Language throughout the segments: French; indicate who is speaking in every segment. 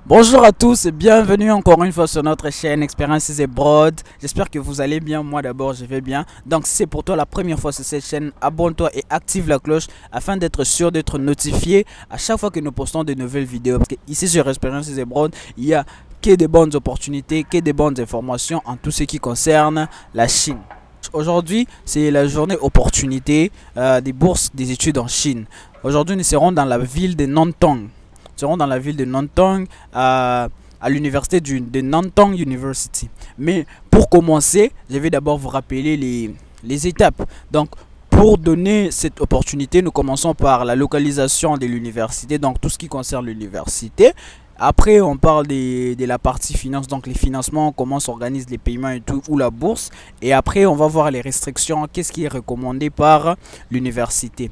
Speaker 1: Bonjour à tous et bienvenue encore une fois sur notre chaîne Experiences Abroad. J'espère que vous allez bien. Moi d'abord je vais bien. Donc si c'est pour toi la première fois sur cette chaîne, abonne-toi et active la cloche afin d'être sûr d'être notifié à chaque fois que nous postons de nouvelles vidéos. Parce que ici sur Experiences Abroad, il y a que des bonnes opportunités, que des bonnes informations en tout ce qui concerne la Chine. Aujourd'hui c'est la journée opportunité des bourses des études en Chine. Aujourd'hui nous serons dans la ville de Nantong. Seront dans la ville de Nantong à l'université de Nantong University. Mais pour commencer, je vais d'abord vous rappeler les étapes. Donc, pour donner cette opportunité, nous commençons par la localisation de l'université, donc tout ce qui concerne l'université. Après, on parle de la partie finance, donc les financements, comment s'organisent les paiements et tout, ou la bourse. Et après, on va voir les restrictions, qu'est-ce qui est recommandé par l'université.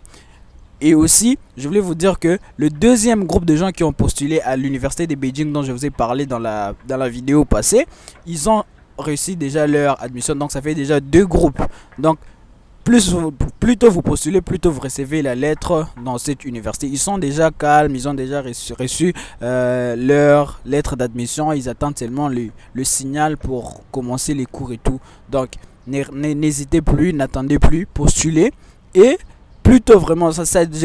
Speaker 1: Et aussi, je voulais vous dire que le deuxième groupe de gens qui ont postulé à l'université de Beijing dont je vous ai parlé dans la vidéo passée, ils ont réussi déjà leur admission. Donc ça fait déjà deux groupes. Donc plus tôt vous postulez, plus tôt vous recevez la lettre dans cette université. Ils sont déjà calmes, ils ont déjà reçu leur lettre d'admission. Ils attendent seulement le signal pour commencer les cours et tout. Donc n'hésitez plus, n'attendez plus, postulez. Et plutôt vraiment,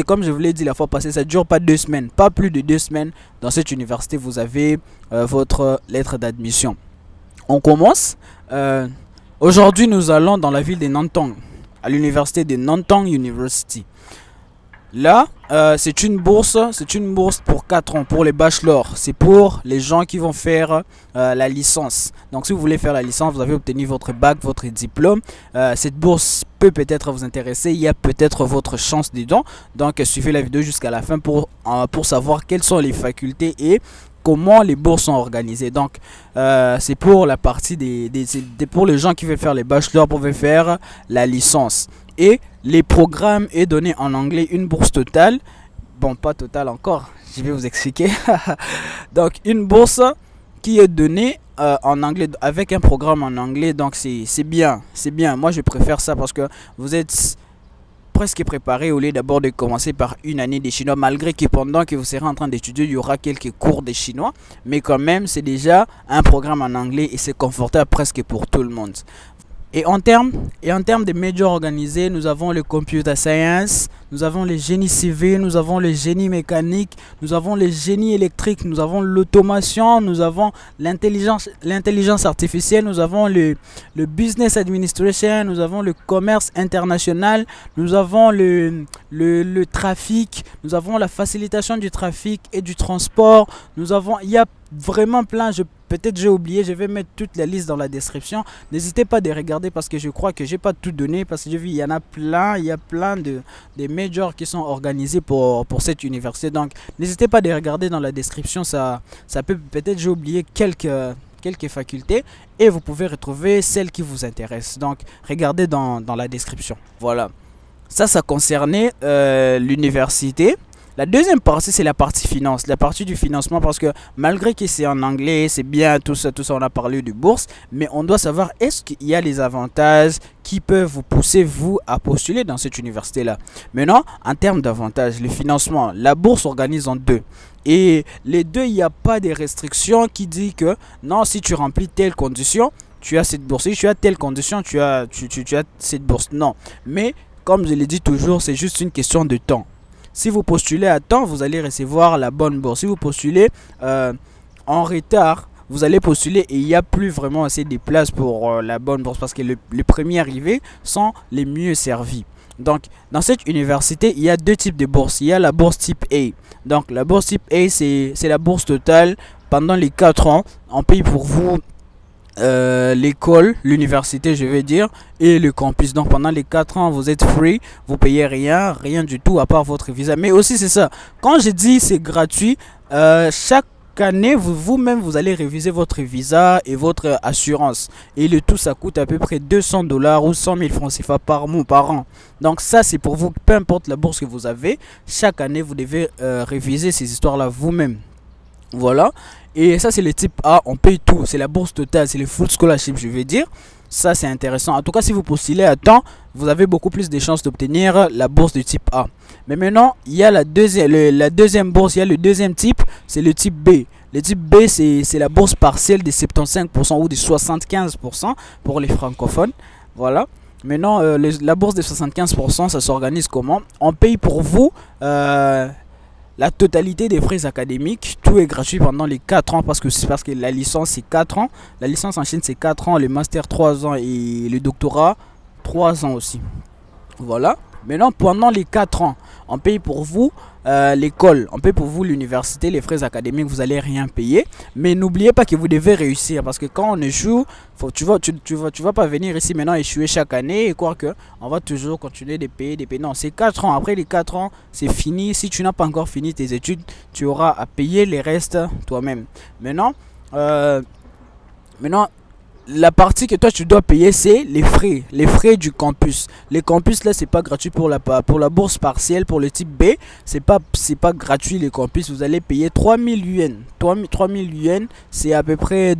Speaker 1: comme je vous l'ai dit la fois passée, ça ne dure pas 2 semaines. Pas plus de 2 semaines dans cette université, vous avez votre lettre d'admission. On commence. Aujourd'hui, nous allons dans la ville de Nantong, à l'université de Nantong University. Là, c'est une bourse pour 4 ans, pour les bachelors. C'est pour les gens qui vont faire la licence. Donc si vous voulez faire la licence, vous avez obtenu votre bac, votre diplôme. Cette bourse peut-être vous intéresser, il y a peut-être votre chance dedans. Donc suivez la vidéo jusqu'à la fin pour savoir quelles sont les facultés et comment les bourses sont organisées. Donc c'est pour la partie pour les gens qui veulent faire les bachelors, pour faire la licence. Et les programmes est donné en anglais, une bourse totale. Bon, pas totale encore, je vais vous expliquer. Donc une bourse qui est donnée en anglais, avec un programme en anglais. Donc c'est bien, c'est bien. Moi je préfère ça parce que vous êtes presque préparé au lieu d'abord de commencer par une année de chinois, malgré que pendant que vous serez en train d'étudier il y aura quelques cours de chinois, mais quand même c'est déjà un programme en anglais et c'est confortable presque pour tout le monde. Et en termes de majors organisés, nous avons le computer science, nous avons le génie civil, nous avons le génie mécanique, nous avons le génie électrique, nous avons l'automation, nous avons l'intelligence artificielle, nous avons le business administration, nous avons le commerce international, nous avons le trafic, nous avons la facilitation du trafic et du transport, il y a vraiment plein. Peut-être j'ai oublié, je vais mettre toute la liste dans la description. N'hésitez pas de regarder parce que je crois que j'ai pas tout donné, parce que j'ai vu il y en a plein, il y a plein de majors qui sont organisés pour cette université. Donc n'hésitez pas de regarder dans la description, ça peut-être j'ai oublié quelques facultés et vous pouvez retrouver celles qui vous intéressent. Donc regardez dans la description. Voilà. Ça concernait l'université. La deuxième partie, c'est la partie finance, la partie du financement, parce que malgré que c'est en anglais, c'est bien, tout ça, on a parlé de bourse, mais on doit savoir est-ce qu'il y a des avantages qui peuvent vous pousser, vous, à postuler dans cette université-là. Maintenant, en termes d'avantages, le financement, la bourse organise en 2. Et les deux, il n'y a pas de restrictions qui disent que non, si tu remplis telle condition, tu as cette bourse. Si tu as telle condition, tu as cette bourse. Non, mais comme je l'ai dit toujours, c'est juste une question de temps. Si vous postulez à temps, vous allez recevoir la bonne bourse. Si vous postulez en retard, vous allez postuler et il n'y a plus vraiment assez de places pour la bonne bourse, parce que les premiers arrivés sont les mieux servis. Donc, dans cette université, il y a 2 types de bourses. Il y a la bourse type A. Donc, la bourse type A, c'est la bourse totale. Pendant les 4 ans, on paye pour vous l'école, l'université je vais dire, et le campus. Donc pendant les 4 ans vous êtes free, vous payez rien du tout à part votre visa. Mais aussi c'est ça, quand je dis c'est gratuit, chaque année vous-même vous allez réviser votre visa et votre assurance, et le tout ça coûte à peu près 200 $ ou 100 000 francs CFA par mois, par an. Donc ça c'est pour vous, peu importe la bourse que vous avez, chaque année vous devez réviser ces histoires là vous-même. Voilà. Et ça c'est le type A, on paye tout, c'est la bourse totale, c'est le full scholarship je vais dire. Ça c'est intéressant. En tout cas si vous postulez à temps, vous avez beaucoup plus de chances d'obtenir la bourse du type A. Mais maintenant il y a la deuxième bourse, il y a le deuxième type, c'est le type B. Le type B, c'est la bourse partielle des 75% ou des 75% pour les francophones. Voilà. Maintenant, la bourse des 75%, ça s'organise comment? On paye pour vous la totalité des frais académiques. Tout est gratuit pendant les 4 ans parce que la licence c'est 4 ans. La licence en Chine c'est 4 ans, le master 3 ans et le doctorat 3 ans aussi. Voilà. Maintenant, pendant les 4 ans, on paye pour vous l'école, on paye pour vous l'université, les frais académiques, vous allez rien payer. Mais n'oubliez pas que vous devez réussir parce que quand on échoue, tu vas pas venir ici maintenant échouer chaque année et quoi que on va toujours continuer de payer, Non, c'est 4 ans. Après les 4 ans, c'est fini. Si tu n'as pas encore fini tes études, tu auras à payer les restes toi-même. Maintenant, la partie que toi tu dois payer, c'est les frais du campus. Les campus là, c'est pas gratuit pour la bourse partielle. Pour le type B, c'est pas gratuit les campus. Vous allez payer 3000 yuan. 3000 yuan, c'est à peu près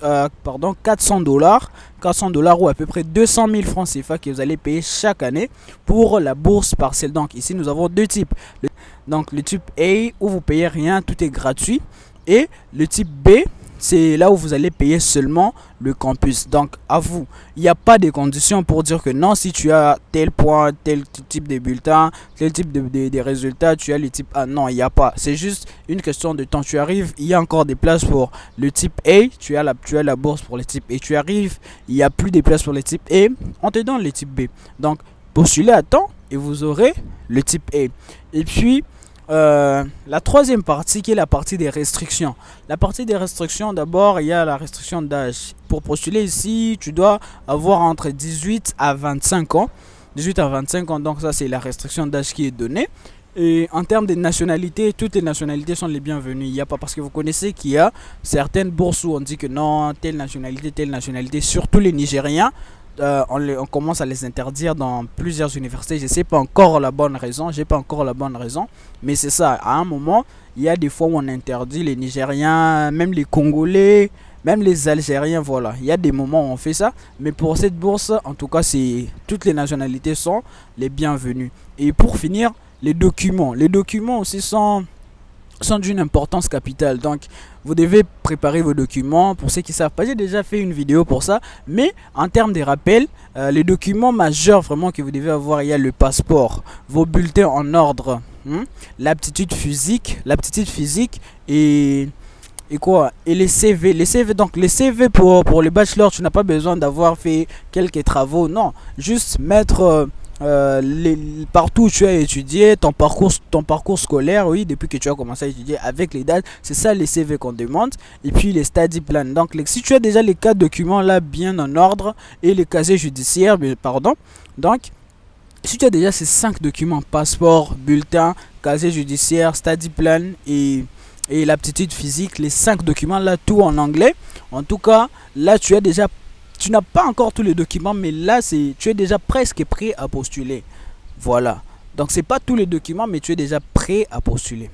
Speaker 1: 400 dollars. 400 dollars ou à peu près 200 000 francs CFA que vous allez payer chaque année pour la bourse partielle. Donc ici nous avons deux types. Donc le type A où vous payez rien, tout est gratuit, et le type B, c'est là où vous allez payer seulement le campus. Donc à vous, il n'y a pas de conditions pour dire que non, si tu as tel point, tel type de bulletin, tel type de résultats, tu as le type A. Non, il n'y a pas. C'est juste une question de temps. Tu arrives, il y a encore des places pour le type A, tu as la bourse pour le type A. Tu arrives, il n'y a plus de places pour le type A, on te donne le type B. Donc postulez à temps et vous aurez le type A. Et puis la troisième partie qui est la partie des restrictions. La partie des restrictions, d'abord il y a la restriction d'âge. Pour postuler ici, tu dois avoir entre 18 à 25 ans. 18 à 25 ans, donc ça c'est la restriction d'âge qui est donnée. Et en termes de nationalité, toutes les nationalités sont les bienvenues. Il n'y a pas, parce que vous connaissez qu'il y a certaines bourses où on dit que non, telle nationalité, surtout les Nigériens. On commence à les interdire dans plusieurs universités. Je ne sais pas encore la bonne raison, mais c'est ça. À un moment, il y a des fois où on interdit les Nigériens, même les Congolais, même les Algériens. Voilà, il y a des moments où on fait ça, mais pour cette bourse, en tout cas, toutes les nationalités sont les bienvenues. Et pour finir, les documents aussi sont d'une importance capitale. Donc vous devez préparer vos documents. Pour ceux qui ne savent pas, j'ai déjà fait une vidéo pour ça, mais en termes de rappel, les documents majeurs vraiment que vous devez avoir, il y a le passeport, vos bulletins en ordre, l'aptitude physique et quoi, et les CV. Donc les CV pour les bachelors, tu n'as pas besoin d'avoir fait quelques travaux, non, juste mettre partout où tu as étudié, ton parcours scolaire, oui, depuis que tu as commencé à étudier, avec les dates. C'est ça les CV qu'on demande. Et puis les study plans. Donc si tu as déjà les 4 documents là bien en ordre, et les casiers judiciaires, donc si tu as déjà ces 5 documents, passeport, bulletin, casier judiciaire, study plan et l'aptitude physique, les 5 documents là, tout en anglais, en tout cas là tu n'as pas encore tous les documents, mais là tu es déjà presque prêt à postuler. Voilà. Donc c'est pas tous les documents, mais tu es déjà prêt à postuler.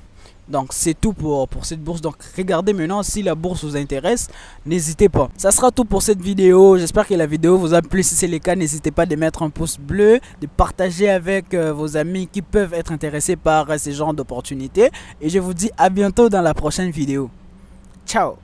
Speaker 1: Donc c'est tout pour cette bourse. Donc regardez maintenant, si la bourse vous intéresse, n'hésitez pas. Ça sera tout pour cette vidéo. J'espère que la vidéo vous a plu. Si c'est le cas, n'hésitez pas de mettre un pouce bleu, de partager avec vos amis qui peuvent être intéressés par ce genre d'opportunités. Et je vous dis à bientôt dans la prochaine vidéo. Ciao.